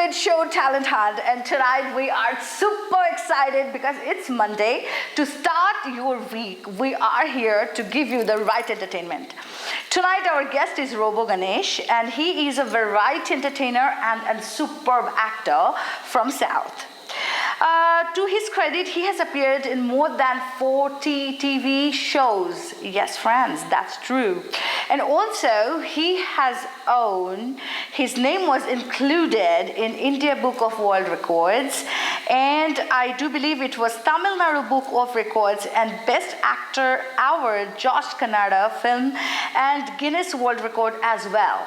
with Show Talent Hunt, and tonight we are super excited because it's Monday. To start your week, we are here to give you the right entertainment. Tonight our guest is Robo Ganesh, and he is a variety entertainer and a superb actor from South. To his credit, he has appeared in more than 40 TV shows. Yes, friends, that's true. And also, he has his name was included in India Book of World Records, and I do believe it was Tamil Nadu Book of Records and Best Actor Award, Josh Kannada film, and Guinness World Record as well.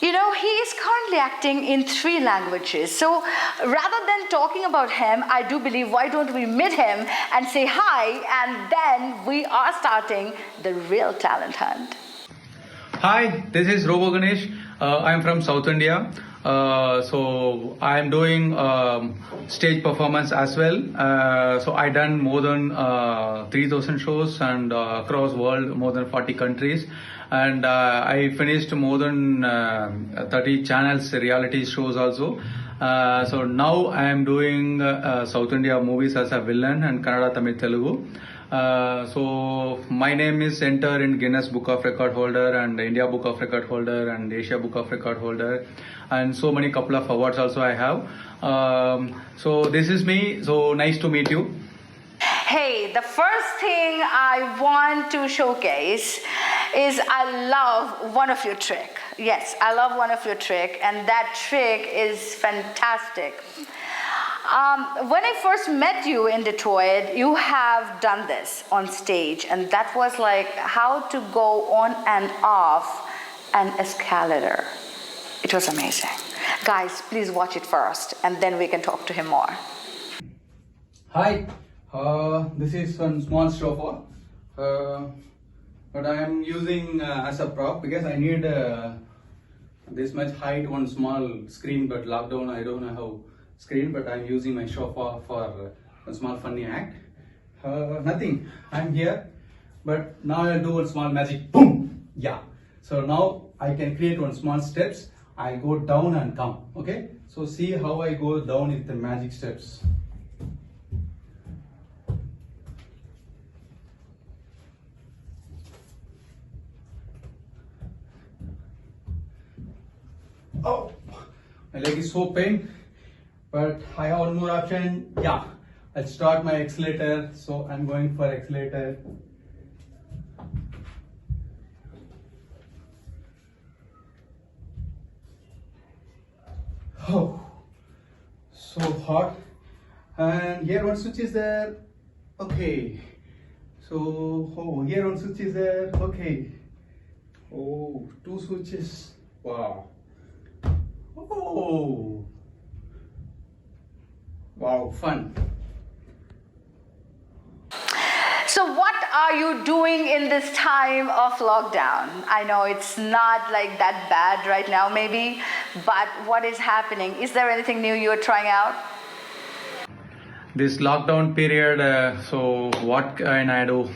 You know, he is currently acting in 3 languages. So rather than talking about him, I do believe why don't we meet him and say hi, and then we are starting the real talent hunt. Hi, this is Robo Ganesh. I'm from South India. So I'm doing stage performance as well. So I done more than 3,000 shows and across world more than 40 countries. And I finished more than 30 channels reality shows also. So now I am doing South India movies as a villain and Kannada, Tamil, Telugu. So my name is entered in Guinness Book of Record holder and India Book of Record holder and Asia Book of Record holder, and so many couple of awards also I have. So this is me. So nice to meet you. Hey, the first thing I want to showcase is I love one of your trick. Yes, I love one of your trick, and that trick is fantastic. When I first met you in Detroit, you have done this on stage, and that was like how to go on and off an escalator. It was amazing. Guys, please watch it first, and then we can talk to him more. Hi, this is one small sofa, but I am using as a prop because I need this much height, one small screen, but lockdown I don't know how screen, but I'm using my sofa for a small funny act. Nothing, I'm here, but now I'll do a small magic, boom, yeah. So now I can create one small steps, I go down and come, okay? So see how I go down with the magic steps. Oh, my leg is so pain, but I have one more option. Yeah, I'll start my accelerator. So I'm going for accelerator. Oh, so hot. And here one switch is there. Okay. So here one switch is there. Okay. Oh, 2 switches. Wow. Oh, wow, fun. So what are you doing in this time of lockdown? I know it's not like that bad right now maybe, but what is happening? Is there anything new you're trying out? This lockdown period, so what can I do?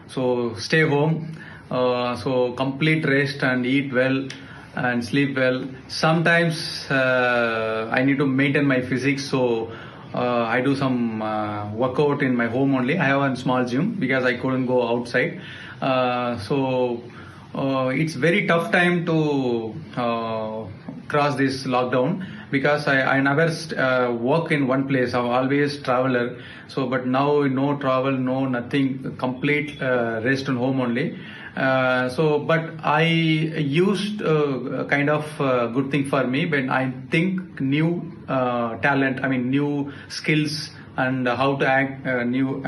So stay home, so complete rest and eat well and sleep well. Sometimes I need to maintain my physique, so I do some workout in my home only. I have a small gym because I couldn't go outside. So it's very tough time to cross this lockdown because I never work in one place. I'm always traveler. So but now no travel, no nothing, complete rest on home only. But I used kind of good thing for me when I think new talent, I mean new skills and how to act new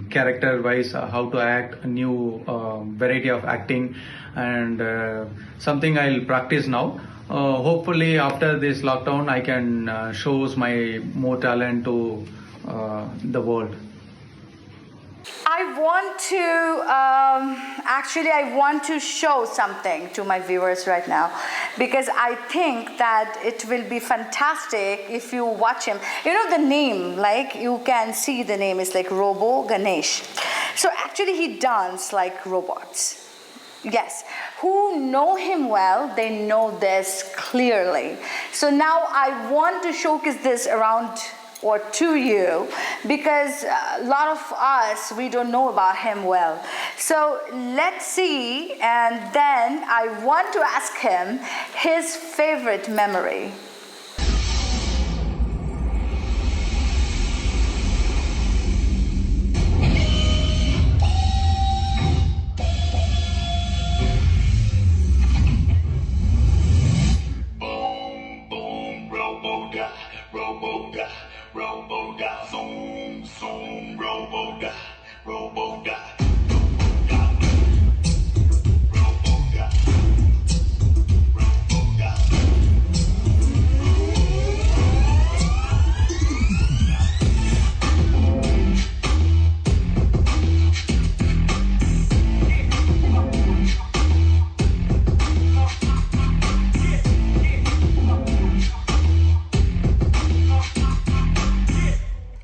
character wise, how to act new variety of acting and something I'll practice now. Hopefully after this lockdown I can show my more talent to the world. I want to show something to my viewers right now because I think that it will be fantastic if you watch him. You know the name, like you can see the name is like Robo Ganesh. So actually he dances like robots. Yes, who know him well, they know this clearly. So now I want to showcase this around or to you because a lot of us we don't know about him well. So let's see, and then I want to ask him his favorite memory. Zoom, zoom, robo-da, robo-da.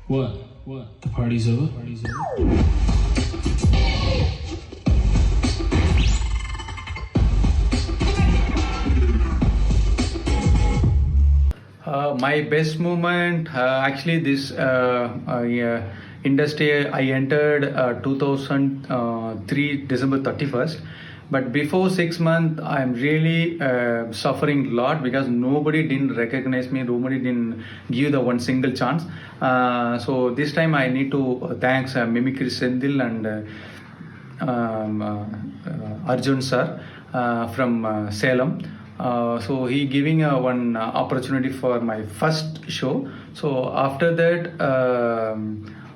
What? The party's over? My best moment, actually, this industry I entered 2003 December 31st. But before 6 months, I'm really suffering a lot because nobody didn't recognize me, nobody didn't give the one single chance. So this time I need to thanks Mimicry Sendil and Arjun sir from Salem. So he giving one opportunity for my first show. So after that,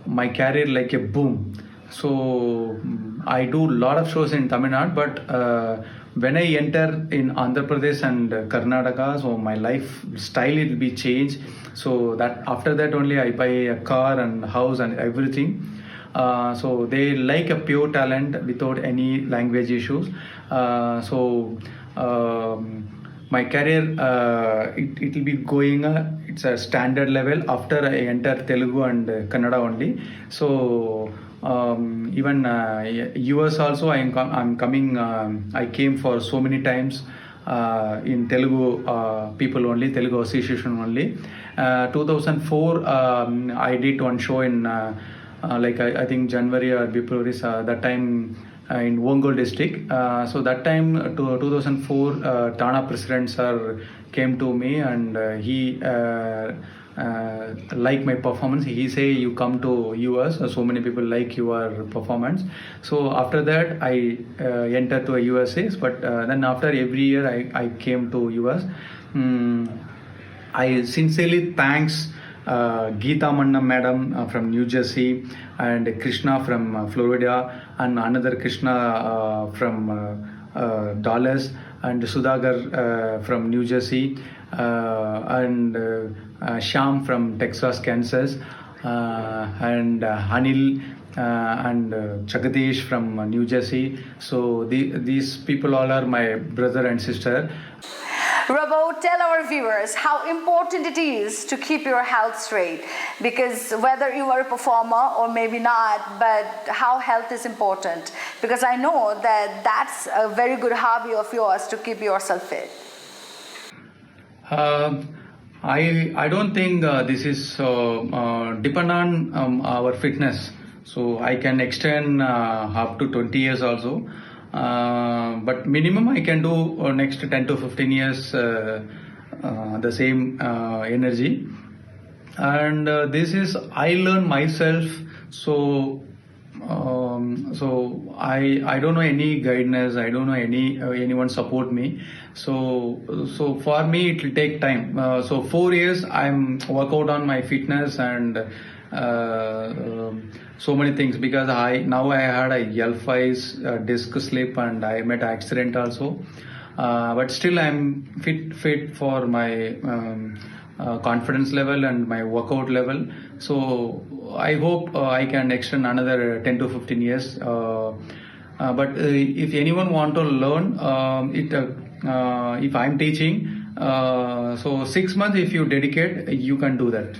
my career like a boom. So I do a lot of shows in Tamil Nadu, but when I enter in Andhra Pradesh and Karnataka, so my lifestyle will be changed. So that after that only I buy a car and house and everything. So they like a pure talent without any language issues. My career it will be going it's a standard level after I enter Telugu and Kannada only. So even US also I'm coming. I came for so many times in Telugu people only, Telugu association only. 2004 I did one show in I think January or February that time in Ongole district. So that time, 2004, Tana president sir came to me and he liked my performance. He say you come to US, so many people like your performance. So after that, I entered to a USA. But then after every year, I came to US. I sincerely thanks Geeta Manna madam from New Jersey and Krishna from Florida and another Krishna from Dallas and Sudhagar from New Jersey and Sham from Texas, Kansas and Anil and Jagadish from New Jersey. So these people all are my brother and sister. Robo, tell our viewers how important it is to keep your health straight, because whether you are a performer or maybe not, but how health is important, because I know that that's a very good hobby of yours to keep yourself fit. I don't think this is depend on our fitness. So I can extend up to 20 years also. But minimum I can do next 10 to 15 years the same energy. And this is I learn myself. So I don't know any guidance. I don't know anyone support me. So for me it will take time. So 4 years I'm work out on my fitness and so many things, because I had a L5 disc slip and I met accident also. But still I'm fit for my confidence level and my workout level. So I hope I can extend another 10 to 15 years. But if anyone want to learn if I'm teaching, so 6 months if you dedicate, you can do that.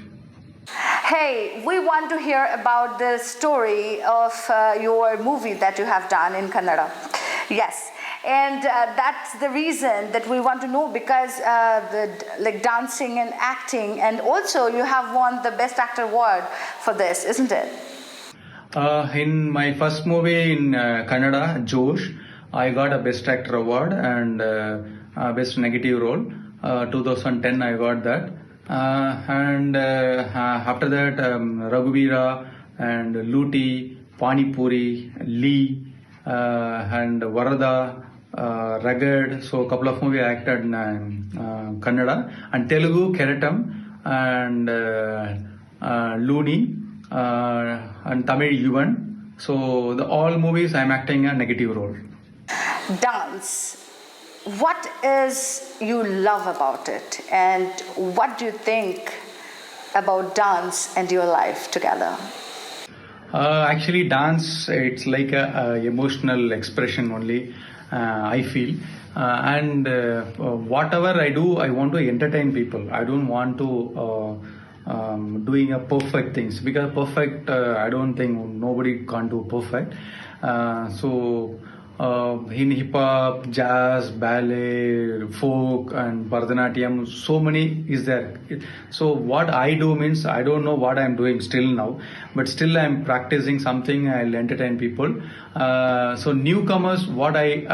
Hey, we want to hear about the story of your movie that you have done in Kannada. Yes, And that's the reason that we want to know, because like dancing and acting, and also you have won the Best Actor award for this, isn't it? In my first movie in Kannada, Josh, I got a Best Actor award and Best Negative Role. 2010 I got that. And after that, Raghuvira and Luti, Pani Puri, Lee, and Varada, Rugged. So a couple of movies I acted in Kannada, and Telugu, Keratam, and Looney, and Tamil Yuvan. So all movies I'm acting a negative role. Dance. What is you love about it, and what do you think about dance and your life together? Actually, dance, it's like a emotional expression only, I feel. And whatever I do, I want to entertain people. I don't want to doing a perfect things, because perfect, I don't think nobody can do perfect. In hip hop, jazz, ballet, folk, and Bharatanatyam, so many is there. So what I do means, I don't know what I'm doing still now, but still I'm practicing something. I'll entertain people. So newcomers, what I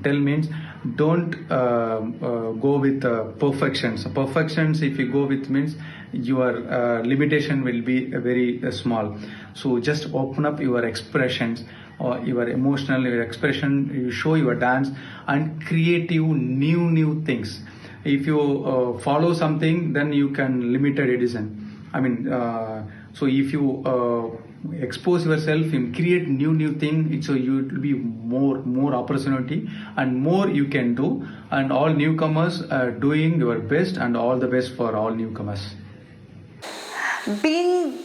tell means, don't go with perfections. Perfections, if you go with, means your limitation will be very small. So just open up your expressions, or your emotional, your expression, you show your dance, and creative new things. If you follow something, then you can limited edition. I mean, so if you expose yourself and create new thing, so you will be more opportunity and more you can do. And all newcomers are doing your best, and all the best for all newcomers. Being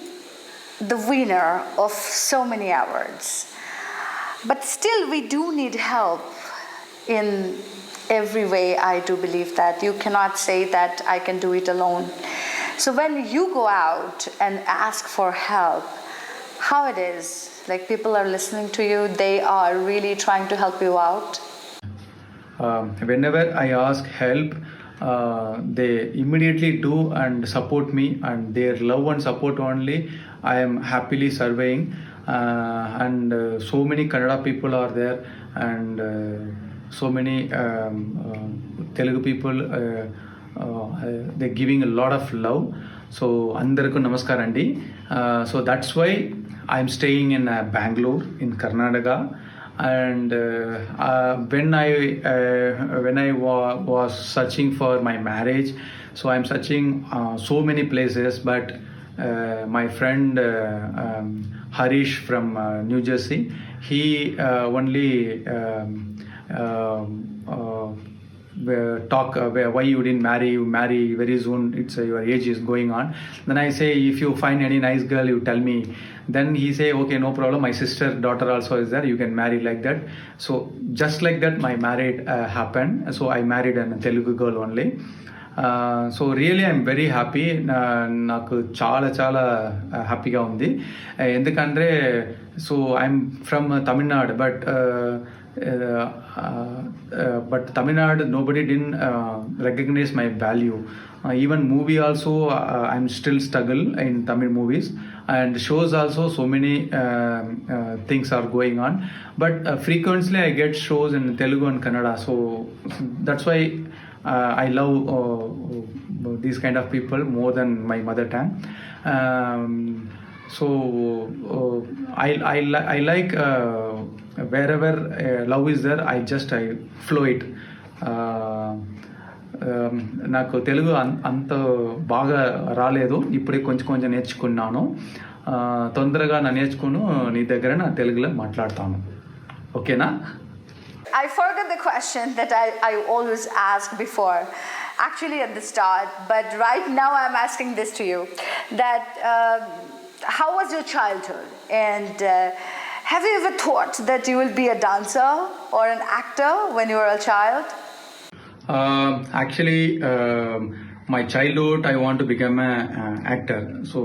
the winner of so many awards, but still we do need help in every way. I do believe that you cannot say that I can do it alone. So when you go out and ask for help, how it is, like people are listening to you, they are really trying to help you out? Whenever I ask help, they immediately do and support me, and their love and support only I am happily surveying. And so many Kannada people are there, and so many Telugu people, they're giving a lot of love. So andarku namaskar andi. So that's why I'm staying in Bangalore in Karnataka. And when I was searching for my marriage, so I'm searching so many places, but my friend Harish from New Jersey, he only talk why you didn't marry. You marry very soon, it's your age is going on. Then I say, if you find any nice girl, you tell me. Then he say, okay, no problem, my sister daughter also is there, you can marry like that. So just like that my marriage happened. So I married a Telugu girl only. So really I'm very happy. నాకు చాలా హ్యాపీగా ఉంది. ఎందుకంటే so I'm from Tamil Nadu, but Tamil Nadu, nobody didn't recognize my value. Even movie also, I'm still struggle in Tamil movies, and shows also, so many things are going on. But frequently I get shows in Telugu and Kannada, so that's why I love these kind of people more than my mother tongue. So I like wherever love is there, I flow it. నాకు తెలుగు అంత బాగా రాలేదు, ఇప్పుడే కొంచెం నేర్చుకున్నాను. తొందరగా నేర్చుకుని నీ దగ్గర నా తెలుగులో మాట్లాడతాను. ఓకేనా? I forgot the question that I always ask before, actually at the start, but right now I'm asking this to you, that how was your childhood, and have you ever thought that you will be a dancer or an actor when you were a child? Actually, my childhood, I want to become an actor. So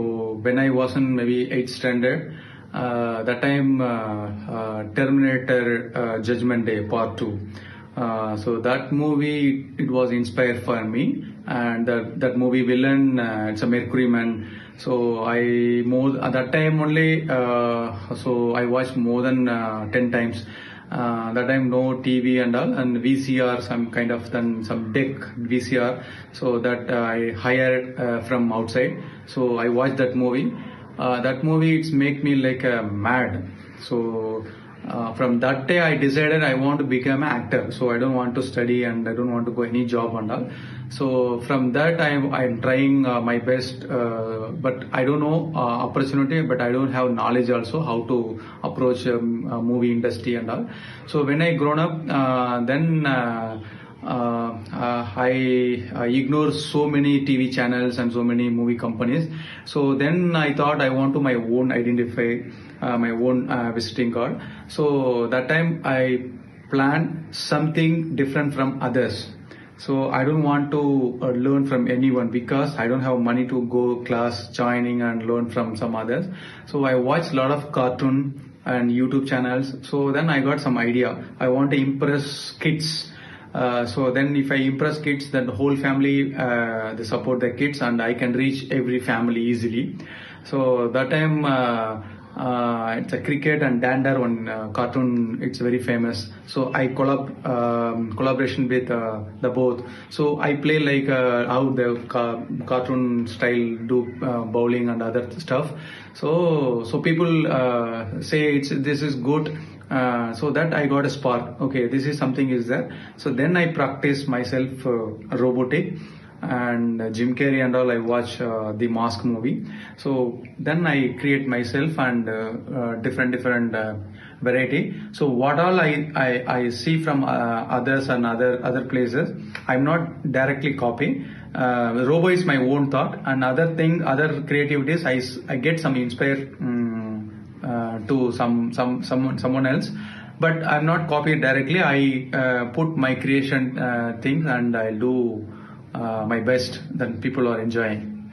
when I was in maybe 8th standard, That time Terminator Judgment Day Part 2. So that movie, it was inspired for me, and that movie villain, it's a Mercury Man. So at that time only, so I watched more than 10 times. That time no TV and all, and VCR, some kind of then some deck VCR. So that I hired from outside. So I watched that movie. That movie, it's make me like mad. So from that day I decided I want to become an actor. So I don't want to study and I don't want to go any job and all. So from that I'm trying my best, but I don't know opportunity, but I don't have knowledge also how to approach movie industry and all. So when I grown up, then I ignore so many TV channels and so many movie companies. So then I thought I want to my own identify, my own visiting card. So that time I planned something different from others. So I don't want to learn from anyone because I don't have money to go class joining and learn from some others. So I watch a lot of cartoon and YouTube channels. So then I got some idea. I want to impress kids. So then if I impress kids, then the whole family, they support their kids and I can reach every family easily. So that time, it's a cricket and dander one cartoon, it's very famous. So I collaboration with the both. So I play like how the cartoon style do bowling and other stuff. So people say this is good. So that I got a spark. Okay, this is something is there. So then I practice myself robotic and Jim Carrey and all. I watch the Mask movie. So then I create myself and different variety. So what all I see from others and other places, I'm not directly copy. Robo is my own thought, and other creativities I get some inspire to someone else, but I'm not copying directly. I put my creation things and I'll do my best that people are enjoying.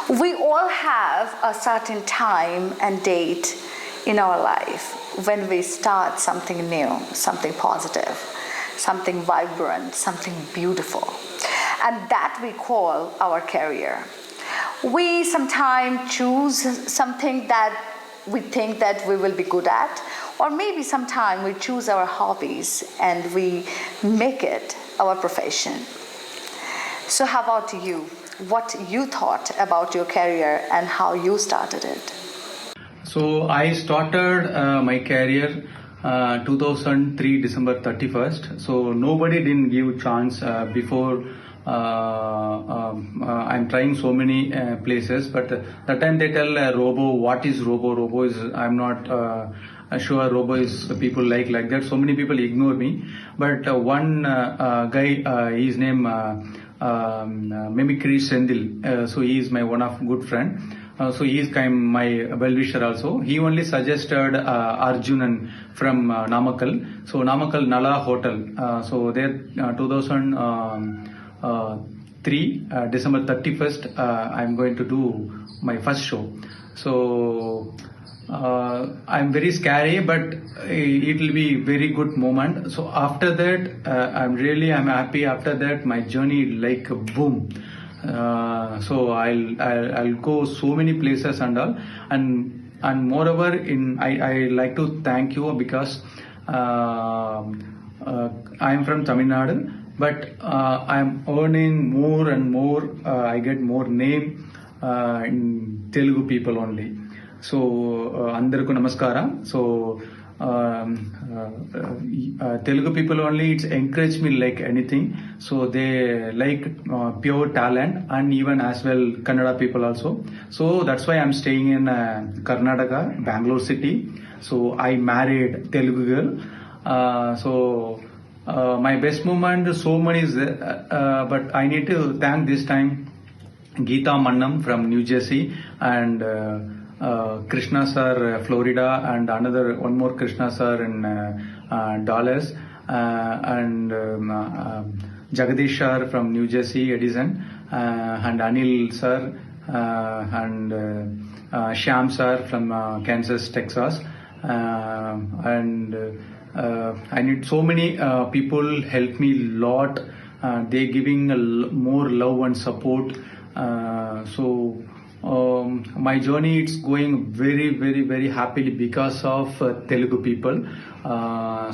We all have a certain time and date in our life when we start something new, something positive, something vibrant, something beautiful, and that we call our career. We sometimes choose something that we think that we will be good at, or maybe sometime we choose our hobbies and we make it our profession. So how about you? What you thought about your career and how you started it? So I started my career 2003 December 31st. So nobody didn't give chance before. I'm trying so many places, but that time they tell Robo. What is Robo? Robo is, I'm not sure Robo is people like that. So many people ignore me, but one guy, his name Mimicry Sendil. So he is my one of good friend. So he is kind of my well-wisher also. He only suggested Arjunan from Namakkal. So Namakkal Nala Hotel. So there 2003 December 31st I'm going to do my first show. So I'm very scary, but it will be very good moment. So after that I'm happy. After that my journey like boom. So I'll go so many places and all, and moreover I like to thank you because I'm from Tamil Nadu, but I'm earning more and more. I get more name in Telugu people only. So Andarku Namaskara. So Telugu people only, it's encouraged me like anything. So they like pure talent, and even as well Kannada people also. So that's why I'm staying in Karnataka, Bangalore city. So I married Telugu girl. So my best moment, so many is there, but I need to thank this time Geeta Mannam from New Jersey and Krishna sir, Florida, and one more Krishna sir in Dallas, and Jagadish sir from New Jersey, Edison, and Anil sir, and Shyam sir from Kansas, Texas, and I need so many people help me lot. They giving more love and support. My journey it's going very happily because of Telugu people.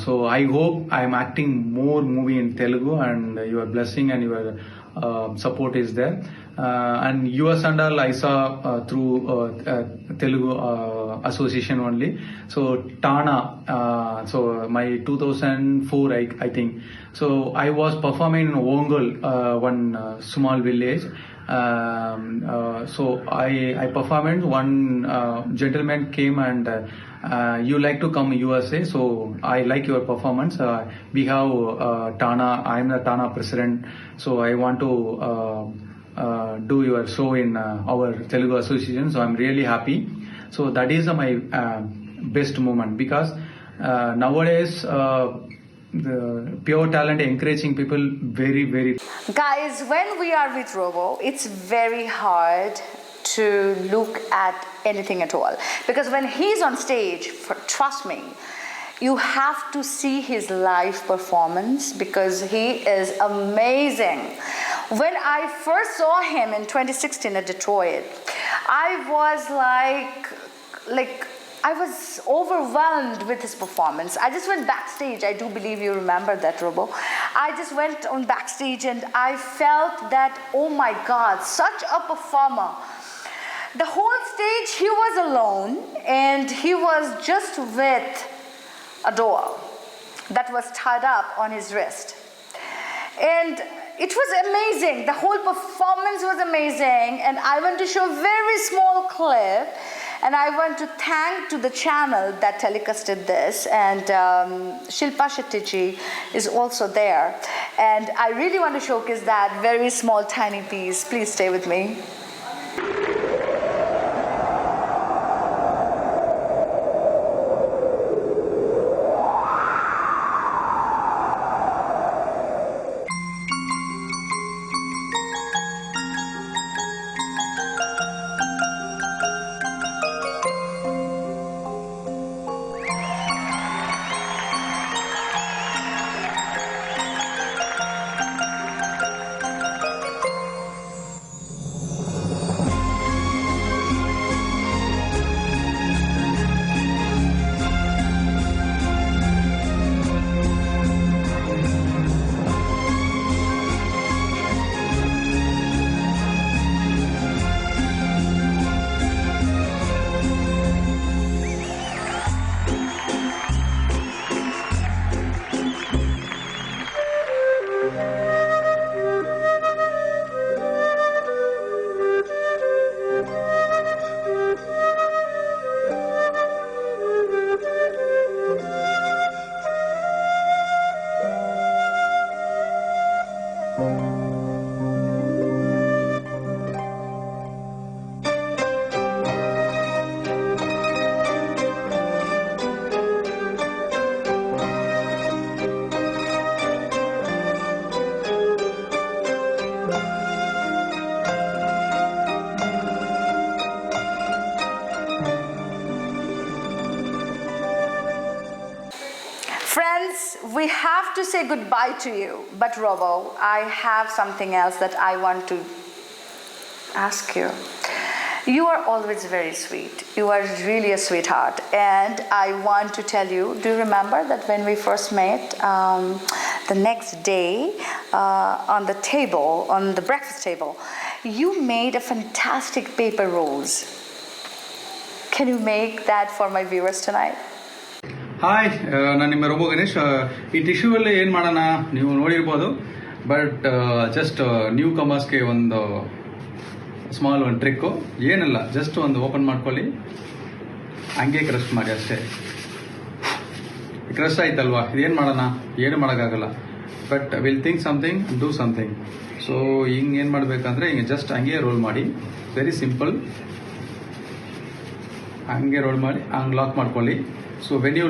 So I hope I am acting more movie in Telugu, and your blessing and your support is there. And US and all I saw through Telugu association only. So Tana, so my 2004 I think. So I was performing in Ongal, one small village. So I performed. One gentleman came and you like to come USA, so I like your performance. We have Tana. I am the Tana president, so I want to do your show in our Telugu association. So I'm really happy. So that is my best moment, because nowadays the pure talent encouraging people very. Guys, when we are with Robo, it's very hard to look at anything at all, because when he's on stage, trust me, you have to see his live performance, because he is amazing. When I first saw him in 2016 at Detroit, I was like I was overwhelmed with his performance. I just went backstage. I do believe you remember that, Robo. I just went on backstage and I felt that, oh my God, such a performer. The whole stage he was alone, and he was just with a door that was tied up on his wrist. And it was amazing. The whole performance was amazing. And I want to show a very small clip. And I want to thank to the channel that telecasted this, and Shilpa Shetty is also there. And I really want to showcase that very small tiny piece. Please stay with me. Friends, we have to say goodbye to you. But Robo, I have something else that I want to ask you. You are always very sweet. You are really a sweetheart. And I want to tell you, do you remember that when we first met, the next day on the table, on the breakfast table, you made a fantastic paper rose. Can you make that for my viewers tonight? Hi, ನಾನು ನಿಮ್ಮ robo Ganesh. ಈ ಟಿಶ್ಯೂವಲ್ಲಿ ಏನು ಮಾಡೋಣ ನೀವು ನೋಡಿರ್ಬೋದು, but just new ಕಮರ್ಸ್ಗೆ ಒಂದು small ಒಂದು trick. ಏನಿಲ್ಲ, ಜಸ್ಟ್ ಒಂದು ಓಪನ್ ಮಾಡ್ಕೊಳ್ಳಿ, ಹಂಗೆ ಕ್ರಶ್ ಮಾಡಿ ಅಷ್ಟೇ. ಕ್ರಶ್ ಆಯ್ತಲ್ವಾ, ಇದೇನು ಮಾಡೋಣ, ಏನು ಮಾಡೋಕ್ಕಾಗಲ್ಲ. But will think something, do something. So ಹಿಂಗೆ ಏನು ಮಾಡಬೇಕಂದ್ರೆ ಹಿಂಗೆ ಜಸ್ಟ್ ಹಂಗೆ ರೋಲ್ ಮಾಡಿ, ವೆರಿ ಸಿಂಪಲ್. ಹಂಗೆ ರೋಲ್ ಮಾಡಿ ಹಂಗೆ ಲಾಕ್ ಮಾಡ್ಕೊಳ್ಳಿ. ಸೊ ವೆನ್ ಯು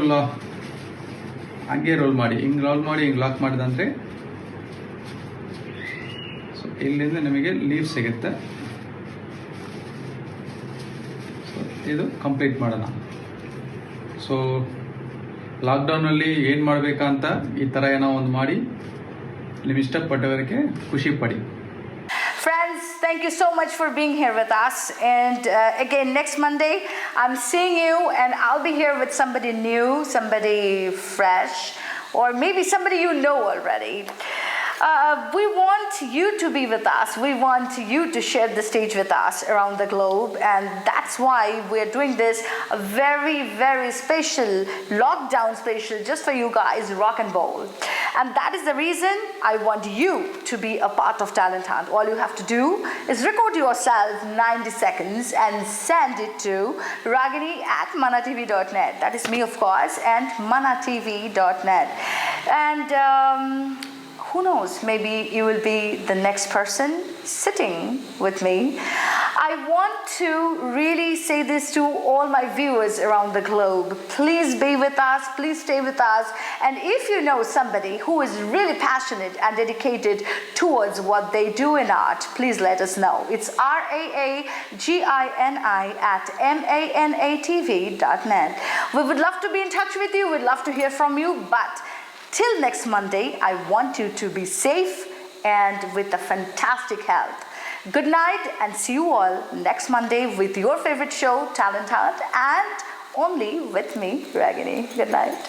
ಹಂಗೆ ರೋಲ್ ಮಾಡಿ, ಹಿಂಗೆ ರೋಲ್ ಮಾಡಿ ಹಿಂಗೆ ಲಾಕ್ ಮಾಡಿದಂದರೆ ಸೊ ಇಲ್ಲಿಂದ ನಿಮಗೆ ಲೀವ್ ಸಿಗುತ್ತೆ. ಸೊ ಇದು ಕಂಪ್ಲೀಟ್ ಮಾಡೋಣ. ಸೊ ಲಾಕ್ಡೌನಲ್ಲಿ ಏನು ಮಾಡಬೇಕಂತ ಈ ಥರ ಏನೋ ಒಂದು ಮಾಡಿ ನೀವು ಇಷ್ಟಪಟ್ಟವರಿಗೆ ಖುಷಿ ಪಡಿ. Friends, thank you so much for being here with us. And again, next Monday, I'm seeing you, and I'll be here with somebody new, somebody fresh, or maybe somebody you know already. We want you to be with us. We want you to share the stage with us around the globe, and that's why we're doing this a very, very special lockdown special just for you guys, Rock and Bowl. And that is the reason I want you to be a part of Talent Hunt. All you have to do is record yourself 90 seconds and send it to ragini@manatv.net. That is me, of course, and manatv.net. And who knows, maybe you will be the next person sitting with me. I want to really say this to all my viewers around the globe. Please be with us, please stay with us. And if you know somebody who is really passionate and dedicated towards what they do in art, please let us know. It's raagini@manatv.net. We would love to be in touch with you, we'd love to hear from you, but till next Monday, I want you to be safe and with a fantastic health. Good night, and see you all next Monday with your favorite show, Talent Hunt, and only with me, Ragini. Good night.